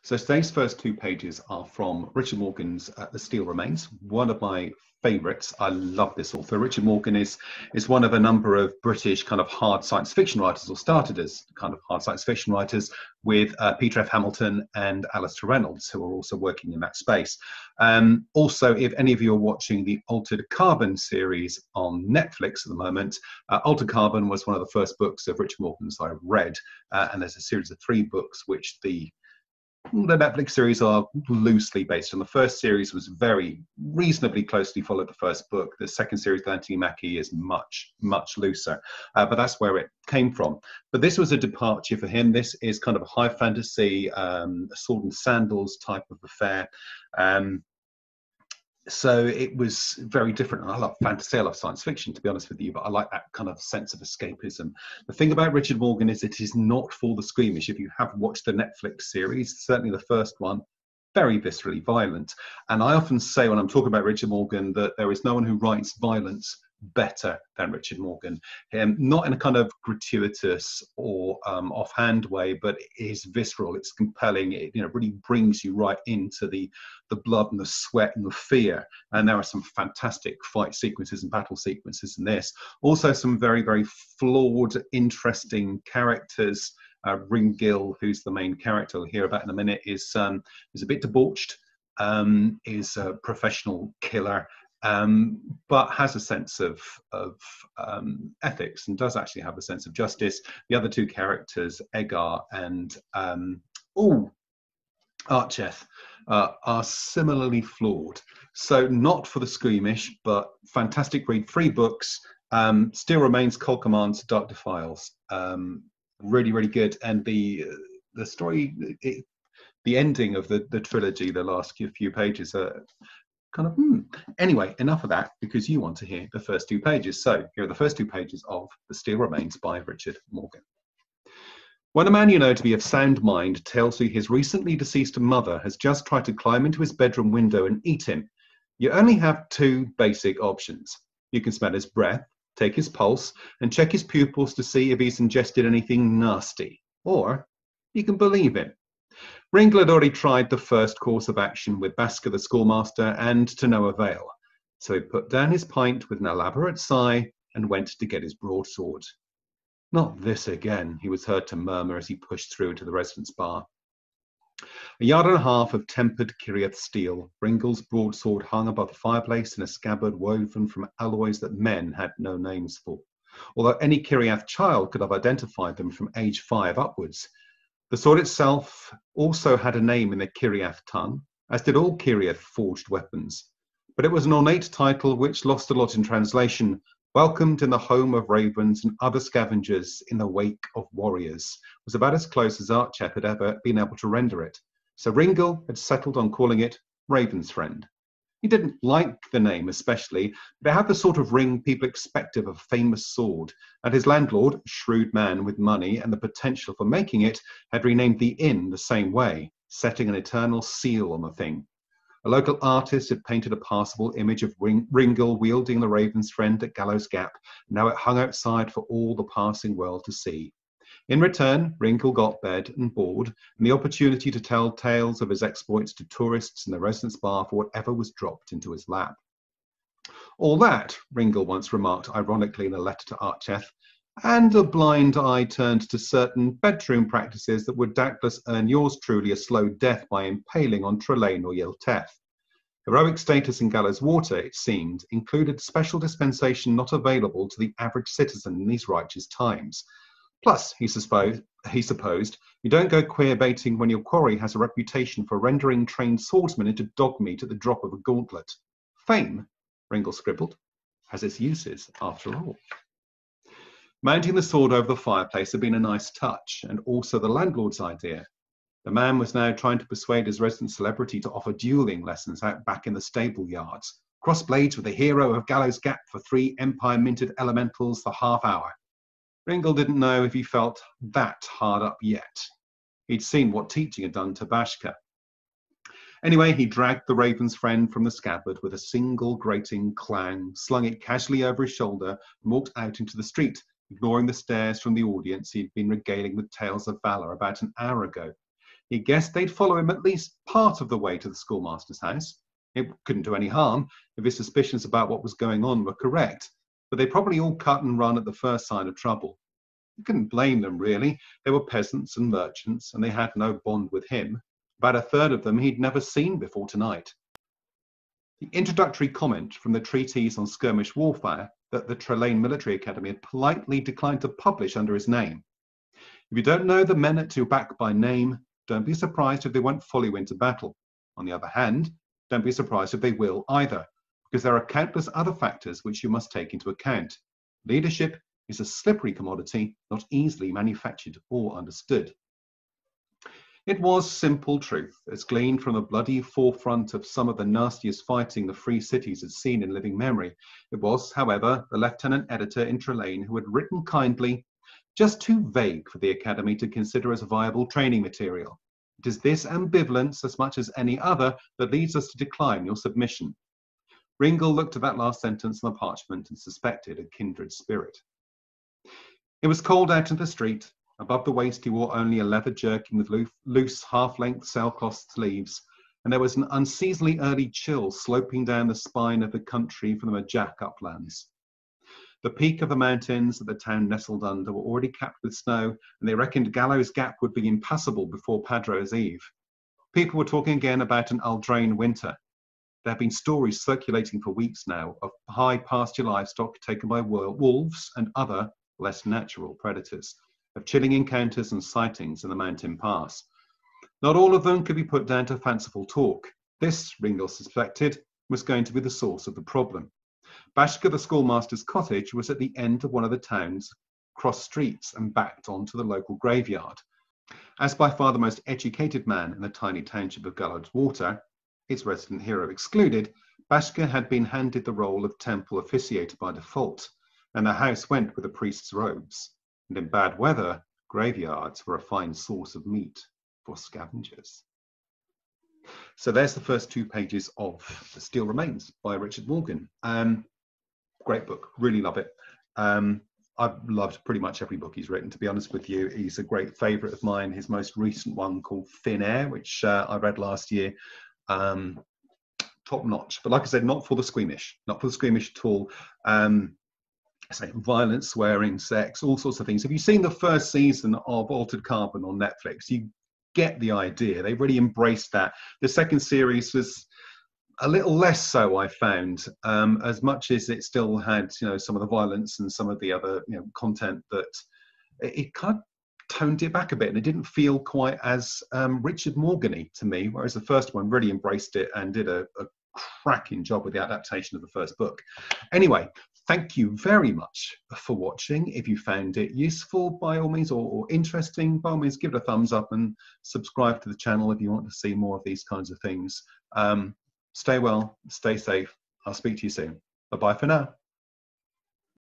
So today's first two pages are from Richard Morgan's The Steel Remains, one of my favourites. I love this author. Richard Morgan is one of a number of British kind of hard science fiction writers, or started as kind of hard science fiction writers, with Peter F. Hamilton and Alistair Reynolds, who are also working in that space. Also, if any of you are watching the Altered Carbon series on Netflix at the moment, Altered Carbon was one of the first books of Richard Morgan's I read, and there's a series of 3 books which the Netflix series are loosely based on. The first series was very reasonably closely followed the first book. The second series, Anthony Mackie, is much looser, but that's where it came from. But this was a departure for him. This is kind of a high fantasy, sword and sandals type of affair. So it was very different. And I love fantasy, I love science fiction, to be honest with you, but I like that kind of sense of escapism. The thing about Richard Morgan is it is not for the squeamish. If you have watched the Netflix series, certainly the first one, very viscerally violent. And I often say when I'm talking about Richard Morgan that there is no one who writes violence better than Richard Morgan. Not in a kind of gratuitous or offhand way, but it is visceral, it's compelling, it really brings you right into the blood and the sweat and the fear. And there are some fantastic fight sequences and battle sequences in this. Also some very flawed, interesting characters. Ringgill, who's the main character we'll hear about in a minute, is a bit debauched, is a professional killer, but has a sense of ethics and does actually have a sense of justice. The other 2 characters, Egar and Archeth, are similarly flawed. So not for the squeamish, but fantastic read. 3 books, Steel Remains, Cold Commands, Dark Defiles. Really good. And the story, the ending of the trilogy, the last few pages are kind of Anyway, enough of that, because you want to hear the first 2 pages. So here are the first 2 pages of The Steel Remains by Richard Morgan. When a man you know to be of sound mind tells you his recently deceased mother has just tried to climb into his bedroom window and eat him, you only have 2 basic options. You can smell his breath, take his pulse, and check his pupils to see if he's ingested anything nasty. Or you can believe him. Ringgill had already tried the first course of action with Basker the schoolmaster, and to no avail. So he put down his pint with an elaborate sigh and went to get his broadsword. Not this again, he was heard to murmur as he pushed through into the residence bar. A yard and a half of tempered Kiriath steel, Ringgill's broadsword hung above the fireplace in a scabbard woven from alloys that men had no names for, although any Kiriath child could have identified them from age 5 upwards. The sword itself also had a name in the Kiriath tongue, as did all Kiriath forged weapons. But it was an ornate title which lost a lot in translation. Welcomed in the home of ravens and other scavengers in the wake of warriors was about as close as Archeth had ever been able to render it. So Ringgill had settled on calling it Raven's Friend. He didn't like the name especially, but it had the sort of ring people expect of a famous sword, and his landlord, a shrewd man with money and the potential for making it, had renamed the inn the same way, setting an eternal seal on the thing. A local artist had painted a passable image of Ringgill wielding the Raven's Friend at Gallows Gap, and now it hung outside for all the passing world to see. In return, Ringgill got bed and board, and the opportunity to tell tales of his exploits to tourists in the residence bar for whatever was dropped into his lap. All that, Ringgill once remarked ironically in a letter to Archeth, and a blind eye turned to certain bedroom practices that would doubtless earn yours truly a slow death by impaling on Trelane or Yelteth. Heroic status in Gallows Water, it seemed, included special dispensation not available to the average citizen in these righteous times. Plus, he supposed, you don't go queer-baiting when your quarry has a reputation for rendering trained swordsmen into dog meat at the drop of a gauntlet. Fame, Ringgill scribbled, has its uses after all. Mounting the sword over the fireplace had been a nice touch, and also the landlord's idea. The man was now trying to persuade his resident celebrity to offer duelling lessons out back in the stable yards. Cross blades with the hero of Gallows Gap for 3 Empire-minted elementals the half hour. Ringgill didn't know if he felt that hard up yet. He'd seen what teaching had done to Bashka. Anyway, he dragged the Raven's Friend from the scabbard with a single grating clang, slung it casually over his shoulder, and walked out into the street, ignoring the stares from the audience he'd been regaling with tales of valor about an hour ago. He guessed they'd follow him at least part of the way to the schoolmaster's house. It couldn't do any harm if his suspicions about what was going on were correct, but they probably all cut and run at the first sign of trouble. You couldn't blame them, really. They were peasants and merchants, and they had no bond with him. About a third of them he'd never seen before tonight. The introductory comment from the treatise on skirmish warfare that the Trelane Military Academy had politely declined to publish under his name. If you don't know the men at your back by name, don't be surprised if they won't follow you into battle. On the other hand, don't be surprised if they will either, because there are countless other factors which you must take into account. Leadership is a slippery commodity, not easily manufactured or understood. It was simple truth, as gleaned from the bloody forefront of some of the nastiest fighting the free cities had seen in living memory. It was, however, the lieutenant editor in Trelane who had written kindly, just too vague for the Academy to consider as viable training material. It is this ambivalence, as much as any other, that leads us to decline your submission. Ringle looked at that last sentence on the parchment and suspected a kindred spirit. It was cold out in the street. Above the waist he wore only a leather jerkin with loose half-length sailcloth sleeves, and there was an unseasonably early chill sloping down the spine of the country from the Majak uplands. The peak of the mountains that the town nestled under were already capped with snow, and they reckoned Gallows Gap would be impassable before Padro's Eve. People were talking again about an Aldrain winter. There have been stories circulating for weeks now of high pasture livestock taken by wolves and other less natural predators, of chilling encounters and sightings in the mountain pass. Not all of them could be put down to fanciful talk. This, Ringle suspected, was going to be the source of the problem. Bashka, the schoolmaster's cottage, was at the end of one of the town's cross streets and backed onto the local graveyard. As by far the most educated man in the tiny township of Gallows Water, its resident hero excluded, Bashka had been handed the role of temple officiator by default, and the house went with the priest's robes. And in bad weather, graveyards were a fine source of meat for scavengers. So there's the first 2 pages of The Steel Remains by Richard Morgan. Great book, really love it. I've loved pretty much every book he's written, to be honest with you. He's a great favourite of mine. His most recent one called Thin Air, which I read last year, top notch. But like I said, not for the squeamish, not for the squeamish at all. Say violence, swearing, sex, all sorts of things. Have you seen the first season of Altered Carbon on Netflix? You get the idea. They really embraced that. The second series was a little less so, I found, as much as it still had, some of the violence and some of the other, content, that it kind of toned it back a bit, and it didn't feel quite as Richard Morgan-y to me, whereas the first one really embraced it and did a cracking job with the adaptation of the first book. Anyway, thank you very much for watching. If you found it useful, by all means, or interesting, by all means, give it a thumbs up and subscribe to the channel if you want to see more of these kinds of things. Stay well, stay safe. I'll speak to you soon. Bye-bye for now.